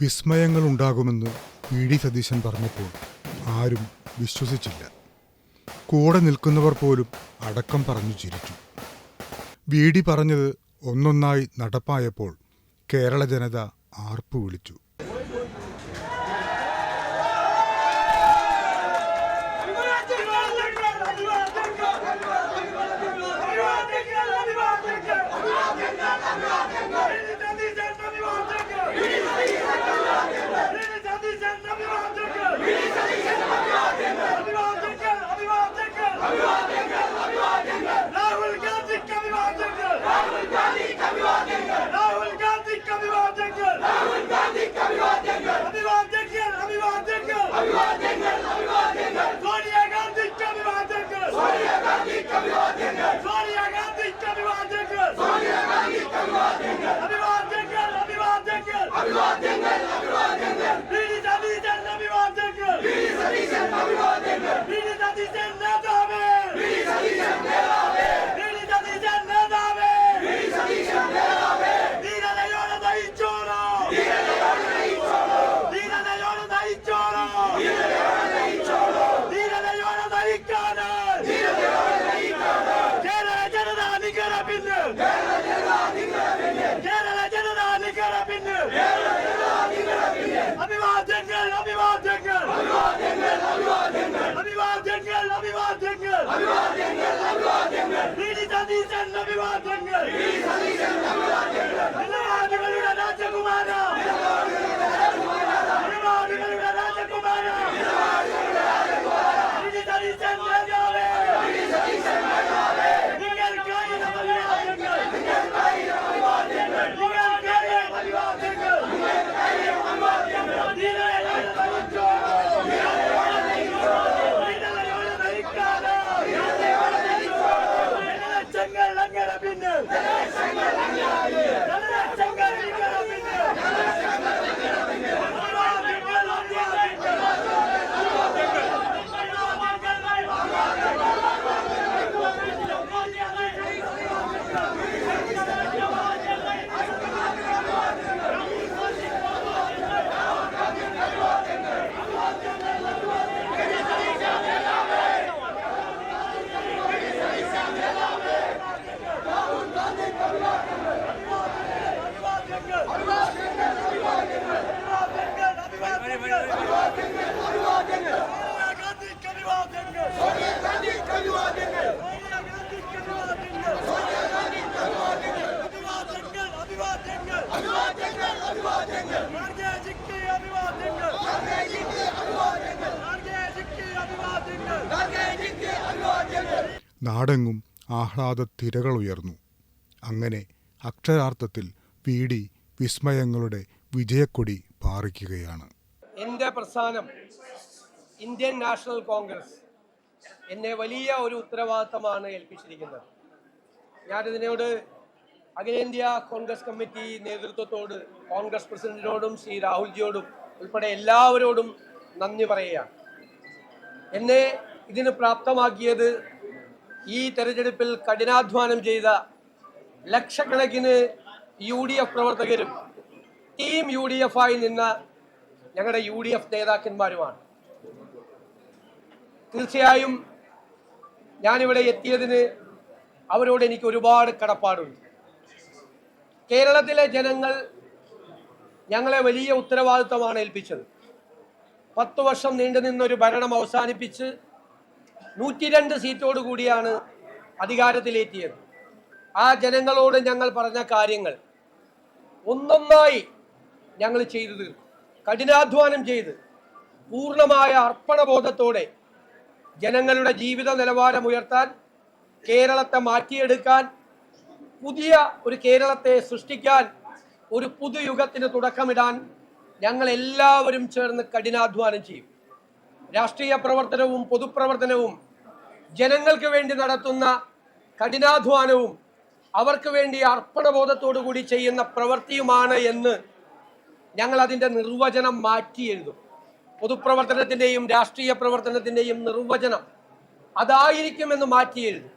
വിസ്മയങ്ങളുണ്ടാകുമെന്ന് VD. Satheesan പറഞ്ഞപ്പോൾ ആരും വിശ്വസിച്ചില്ല. കൂടെ നിൽക്കുന്നവർ പോലും അടക്കം പറഞ്ഞു ചിരിച്ചു. വി.ഡി. പറഞ്ഞത് ഒന്നൊന്നായി നടപ്പായപ്പോൾ കേരള ജനത ആർപ്പു വിളിച്ചു. നാടെങ്ങും ആഹ്ലാദ തിരകളുയർന്നു. അങ്ങനെ അക്ഷരാർത്ഥത്തിൽ വി.ഡി. വിസ്മയങ്ങളുടെ വിജയക്കൊടി പാറിക്കുകയാണ്. എൻ്റെ പ്രസ്ഥാനം ഇന്ത്യൻ നാഷണൽ കോൺഗ്രസ് എന്നെ വലിയ ഒരു ഉത്തരവാദിത്തമാണ് ഏൽപ്പിച്ചിരിക്കുന്നത്. ഞാനിതിനോട് അഖിലേന്ത്യാ കോൺഗ്രസ് കമ്മിറ്റി നേതൃത്വത്തോട്, കോൺഗ്രസ് പ്രസിഡന്റിനോടും ശ്രീ രാഹുൽജിയോടും ഉൾപ്പെടെ എല്ലാവരോടും നന്ദി പറയുകയാണ്. എന്നെ ഇതിന് പ്രാപ്തമാക്കിയത് ഈ തെരഞ്ഞെടുപ്പിൽ കഠിനാധ്വാനം ചെയ്ത ലക്ഷക്കണക്കിന് UDF പ്രവർത്തകരും ടീം UDF ആയി നിന്ന ഞങ്ങളുടെ UDF നേതാക്കന്മാരുമാണ്. തീർച്ചയായും ഞാനിവിടെ എത്തിയതിന് അവരോട് എനിക്ക് ഒരുപാട് കടപ്പാടുണ്ട്. കേരളത്തിലെ ജനങ്ങൾ ഞങ്ങളെ വലിയ ഉത്തരവാദിത്തമാണ് ഏൽപ്പിച്ചത്. 10 വർഷം നീണ്ടുനിന്നൊരു ഭരണം അവസാനിപ്പിച്ച് 102 സീറ്റോടു കൂടിയാണ് അധികാരത്തിലെത്തിയത്. ആ ജനങ്ങളോട് ഞങ്ങൾ പറഞ്ഞ കാര്യങ്ങൾ ഒന്നൊന്നായി ഞങ്ങൾ ചെയ്തു തീർക്കും. കഠിനാധ്വാനം ചെയ്ത് പൂർണ്ണമായ അർപ്പണബോധത്തോടെ ജനങ്ങളുടെ ജീവിത നിലവാരം ഉയർത്താൻ, കേരളത്തെ മാറ്റിയെടുക്കാൻ, പുതിയ ഒരു കേരളത്തെ സൃഷ്ടിക്കാൻ, ഒരു പുതുയുഗത്തിന് തുടക്കമിടാൻ ഞങ്ങൾ എല്ലാവരും ചേർന്ന് കഠിനാധ്വാനം ചെയ്യും. രാഷ്ട്രീയ പ്രവർത്തനവും പൊതുപ്രവർത്തനവും ജനങ്ങൾക്ക് വേണ്ടി നടത്തുന്ന കഠിനാധ്വാനവും അവർക്ക് വേണ്ടി അർപ്പണബോധത്തോടു കൂടി ചെയ്യുന്ന പ്രവൃത്തിയുമാണ് എന്ന് ഞങ്ങൾ അതിൻ്റെ നിർവചനം മാറ്റി എഴുതും. പൊതുപ്രവർത്തനത്തിൻ്റെയും രാഷ്ട്രീയ പ്രവർത്തനത്തിൻ്റെയും നിർവചനം അതായിരിക്കുമെന്ന് മാറ്റി എഴുതും.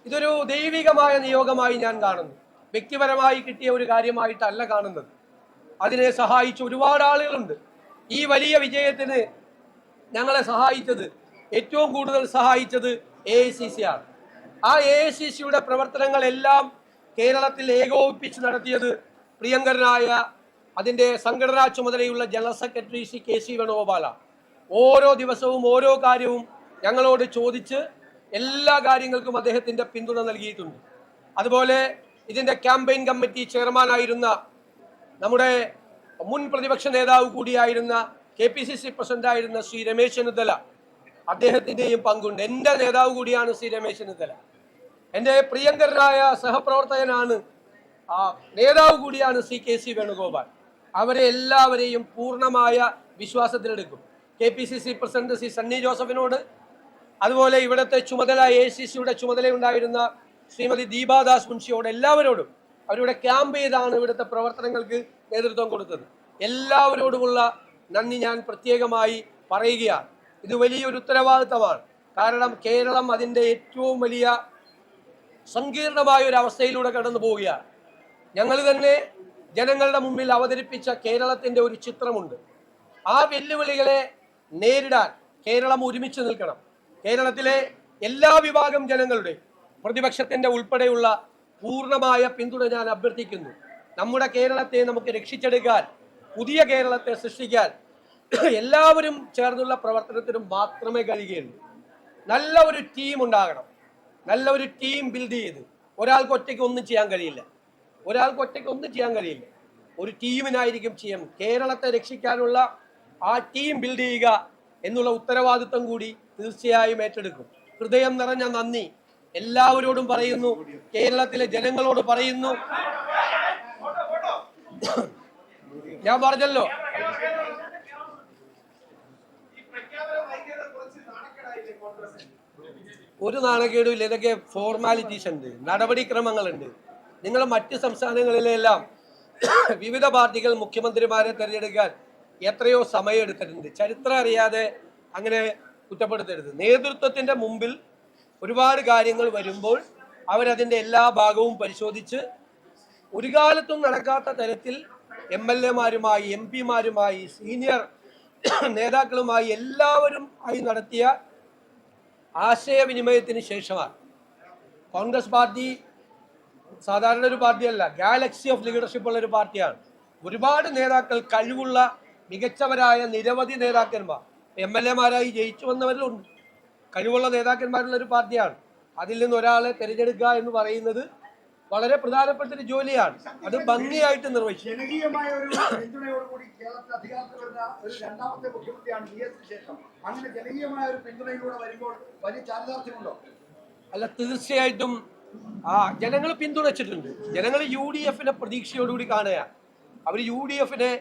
ഇതൊരു ദൈവികമായ നിയോഗമായി ഞാൻ കാണുന്നു. വ്യക്തിപരമായി കിട്ടിയ ഒരു കാര്യമായിട്ടല്ല കാണുന്നത്. അതിനെ സഹായിച്ച ഒരുപാട് ആളുകളുണ്ട്. ഈ വലിയ വിജയത്തിന് ഞങ്ങളെ സഹായിച്ചത്, ഏറ്റവും കൂടുതൽ സഹായിച്ചത് AICC ആണ്. ആ AICCയുടെ പ്രവർത്തനങ്ങളെല്ലാം കേരളത്തിൽ ഏകോപിപ്പിച്ച് നടത്തിയത് പ്രിയങ്കരനായ അതിൻ്റെ സംഘടനാ ചുമതലയുള്ള ജനറൽ സെക്രട്ടറി ശ്രീ KC വേണുഗോപാലാണ്. ഓരോ ദിവസവും ഓരോ കാര്യവും ഞങ്ങളോട് ചോദിച്ച് എല്ലാ കാര്യങ്ങൾക്കും അദ്ദേഹത്തിൻ്റെ പിന്തുണ നൽകിയിട്ടുണ്ട്. അതുപോലെ ഇതിൻ്റെ ക്യാമ്പയിൻ കമ്മിറ്റി ചെയർമാനായിരുന്ന നമ്മുടെ മുൻ പ്രതിപക്ഷ നേതാവ് കൂടിയായിരുന്ന KPCC പ്രസിഡന്റായിരുന്ന ശ്രീ രമേശ് ചെന്നിത്തല, അദ്ദേഹത്തിൻ്റെയും പങ്കുണ്ട്. എൻ്റെ നേതാവ് കൂടിയാണ് ശ്രീ രമേശ് ചെന്നിത്തല. എൻ്റെ പ്രിയങ്കരനായ സഹപ്രവർത്തകനാണ്, നേതാവ് കൂടിയാണ് ശ്രീ KC വേണുഗോപാൽ. അവരെ എല്ലാവരെയും പൂർണ്ണമായ വിശ്വാസത്തിലെടുക്കും. KPCC പ്രസിഡന്റ് ശ്രീ സണ്ണി ജോസഫിനോട്, അതുപോലെ ഇവിടുത്തെ ചുമതല AICCയുടെ ചുമതലയുണ്ടായിരുന്ന ശ്രീമതി ദീപാദാസ് മുൻഷിയോട്, എല്ലാവരോടും അവരുടെ ക്യാമ്പ് ചെയ്താണ് ഇവിടുത്തെ പ്രവർത്തനങ്ങൾക്ക് നേതൃത്വം കൊടുത്തത്. എല്ലാവരോടുമുള്ള നന്ദി ഞാൻ പ്രത്യേകമായി പറയുകയാണ്. ഇത് വലിയൊരു ഉത്തരവാദിത്തമാണ്. കാരണം കേരളം അതിൻ്റെ ഏറ്റവും വലിയ സങ്കീർണമായ ഒരു അവസ്ഥയിലൂടെ കടന്നു പോവുകയാണ്. ഞങ്ങൾ തന്നെ ജനങ്ങളുടെ മുമ്പിൽ അവതരിപ്പിച്ച കേരളത്തിൻ്റെ ഒരു ചിത്രമുണ്ട്. ആ വെല്ലുവിളികളെ നേരിടാൻ കേരളം ഒരുമിച്ച് നിൽക്കണം. കേരളത്തിലെ എല്ലാ വിഭാഗം ജനങ്ങളുടെ, പ്രതിപക്ഷത്തിൻ്റെ ഉൾപ്പെടെയുള്ള പൂർണ്ണമായ പിന്തുണ ഞാൻ അഭ്യർത്ഥിക്കുന്നു. നമ്മുടെ കേരളത്തെ നമുക്ക് രക്ഷിച്ചെടുക്കാൻ, പുതിയ കേരളത്തെ സൃഷ്ടിക്കാൻ എല്ലാവരും ചേർന്നുള്ള പ്രവർത്തനത്തിനും മാത്രമേ കഴിയുകയുള്ളൂ. നല്ല ഒരു ടീം ഉണ്ടാകണം. നല്ല ഒരു ടീം ബിൽഡ് ചെയ്ത്, ഒരാൾക്ക് ഒറ്റയ്ക്ക് ഒന്നും ചെയ്യാൻ കഴിയില്ല. ഒരു ടീമിനായിരിക്കും ചെയ്യാം. കേരളത്തെ രക്ഷിക്കാനുള്ള ആ ടീം ബിൽഡ് ചെയ്യുക എന്നുള്ള ഉത്തരവാദിത്വം കൂടി തീർച്ചയായും ഏറ്റെടുക്കും. ഹൃദയം നിറഞ്ഞ നന്ദി എല്ലാവരോടും പറയുന്നു. കേരളത്തിലെ ജനങ്ങളോട് പറയുന്നു. ഞാൻ പറഞ്ഞല്ലോ, ഒരു നാണക്കേടുമില്ല. ഇതൊക്കെ ഫോർമാലിറ്റീസ് ഉണ്ട്, നടപടിക്രമങ്ങളുണ്ട്. നിങ്ങൾ മറ്റ് സംസ്ഥാനങ്ങളിലെല്ലാം വിവിധ പാർട്ടികൾ മുഖ്യമന്ത്രിമാരെ തിരഞ്ഞെടുക്കാൻ എത്രയോ സമയം എടുത്തിട്ടുണ്ട്. ചരിത്രം അറിയാതെ അങ്ങനെ കുറ്റപ്പെടുത്തരുത്. നേതൃത്വത്തിൻ്റെ മുമ്പിൽ ഒരുപാട് കാര്യങ്ങൾ വരുമ്പോൾ അവരതിൻ്റെ എല്ലാ ഭാഗവും പരിശോധിച്ച് ഒരു കാലത്തും നടക്കാത്ത തരത്തിൽ MLA-മാരുമായി, MP-മാരുമായി, സീനിയർ നേതാക്കളുമായി എല്ലാവരും ആയി നടത്തിയ ആശയവിനിമയത്തിന് ശേഷമാണ്. കോൺഗ്രസ് പാർട്ടി സാധാരണ ഒരു പാർട്ടിയല്ല, ഗാലക്സി ഓഫ് ലീഡർഷിപ്പ് ഉള്ള ഒരു പാർട്ടിയാണ്. ഒരുപാട് നേതാക്കൾ, കഴിവുള്ള മികച്ചവരായ നിരവധി നേതാക്കന്മാർ MLA-മാരായി ജയിച്ചു വന്നവരിലുണ്ട്. കഴിവുള്ള നേതാക്കന്മാരുള്ള ഒരു പാർട്ടിയാണ്. അതിൽ നിന്ന് ഒരാളെ തിരഞ്ഞെടുക്കുക എന്ന് പറയുന്നത് വളരെ പ്രധാനപ്പെട്ട ഒരു ജോലിയാണ്. അത് ഭംഗിയായിട്ട് നിർവഹിച്ചു. ജനകീയമായ ഒരു പിന്തുണയോടുകൂടി കേരളത്തിൽ അധികാരത്തിൽ വരുന്ന ഒരു രണ്ടാമത്തെ മുഖ്യമന്ത്രിയാണ് DS-ന് ശേഷം. അങ്ങനെ ജനകീയമായ ഒരു പിന്തുണയിലൂടെ വരുമ്പോൾ വലിയ ചാരിതാർത്ഥ്യമുണ്ടോ? അല്ല, തീർച്ചയായിട്ടും ജനങ്ങൾ പിന്തുണച്ചിട്ടുണ്ട്. ജനങ്ങൾ UDF-നെ പ്രതീക്ഷയോടുകൂടി കാണുകയാണ്. അവർ UDF-നെ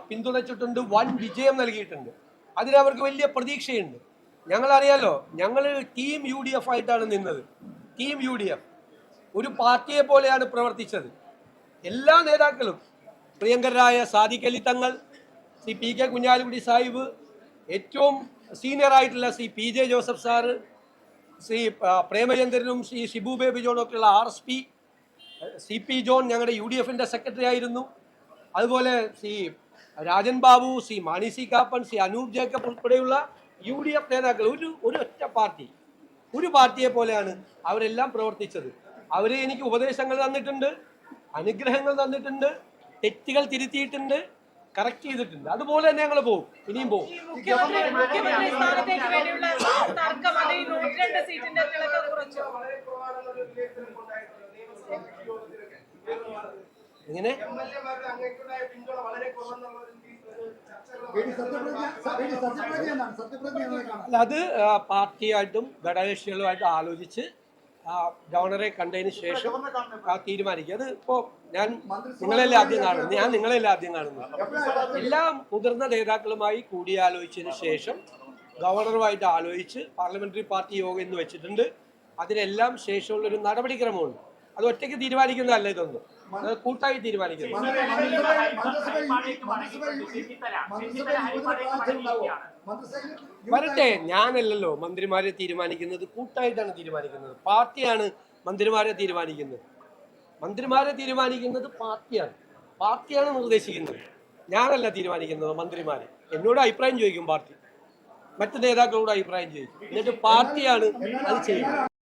പിന്തുണച്ചിട്ടുണ്ട്, വൻ വിജയം നൽകിയിട്ടുണ്ട്. അതിനവർക്ക് വലിയ പ്രതീക്ഷയുണ്ട്. ഞങ്ങളറിയാലോ, ഞങ്ങൾ ടീം UDF ആയിട്ടാണ് നിന്നത്. ടീം UDF ഒരു പാർട്ടിയെ പോലെയാണ് പ്രവർത്തിച്ചത്. എല്ലാ നേതാക്കളും, പ്രിയങ്കരായ സാദിഖ് അലി തങ്ങൾ, ശ്രീ PK കുഞ്ഞാലിക്കുട്ടി സാഹിബ്, ഏറ്റവും സീനിയറായിട്ടുള്ള ശ്രീ PJ ജോസഫ് സാറ്, ശ്രീ പ്രേമചന്ദ്രനും ശ്രീ ഷിബു ബേബി ജോണൊക്കെയുള്ള RSP, CP ജോൺ ഞങ്ങളുടെ UDF-ന്റെ സെക്രട്ടറി ആയിരുന്നു. അതുപോലെ ശ്രീ രാജൻ ബാബു, ശ്രീ മാണി സി കാപ്പൻ, ശ്രീ അനൂപ് ജേക്കബ് ഉൾപ്പെടെയുള്ള UDF നേതാക്കൾ ഒരു ഒറ്റ പാർട്ടി, ഒരു പാർട്ടിയെ പോലെയാണ് അവരെല്ലാം പ്രവർത്തിച്ചത്. അവർ എനിക്ക് ഉപദേശങ്ങൾ തന്നിട്ടുണ്ട്, അനുഗ്രഹങ്ങൾ തന്നിട്ടുണ്ട്, തെറ്റുകൾ തിരുത്തിയിട്ടുണ്ട്, കറക്റ്റ് ചെയ്തിട്ടുണ്ട്. അതുപോലെ തന്നെ ഞങ്ങൾ പോകും, ഇനിയും പോകും. എങ്ങനെ അല്ല, അത് പാർട്ടിയായിട്ടും ഘടകകക്ഷികളുമായിട്ടും ആലോചിച്ച് ഗവർണറെ കണ്ടതിന് ശേഷം തീരുമാനിക്കും. അത് ഇപ്പോൾ നിങ്ങളെല്ലാം ആദ്യം കാണുന്നു. എല്ലാ മുതിർന്ന നേതാക്കളുമായി കൂടിയാലോചിച്ചതിന് ശേഷം ഗവർണറുമായിട്ട് ആലോചിച്ച് പാർലമെന്ററി പാർട്ടി യോഗം എന്ന് വെച്ചിട്ടുണ്ട്. അതിനെല്ലാം ശേഷമുള്ളൊരു നടപടിക്രമമുണ്ട്. അത് ഒറ്റയ്ക്ക് തീരുമാനിക്കുന്നതല്ല, ഇതൊന്നും അത് കൂട്ടായി തീരുമാനിക്കുന്നു. വരട്ടെ, ഞാനല്ലല്ലോ മന്ത്രിമാരെ തീരുമാനിക്കുന്നത്, കൂട്ടായിട്ടാണ് തീരുമാനിക്കുന്നത്. പാർട്ടിയാണ് മന്ത്രിമാരെ തീരുമാനിക്കുന്നത്. പാർട്ടിയാണ് നിർദ്ദേശിക്കുന്നത്. ഞാനല്ല തീരുമാനിക്കുന്നത്, മന്ത്രിമാർ. എന്നോട് അഭിപ്രായം ചോദിക്കും പാർട്ടി, മറ്റു നേതാക്കളോട് അഭിപ്രായം ചോദിക്കും, എന്നിട്ട് പാർട്ടിയാണ് അത് ചെയ്യുന്നത്.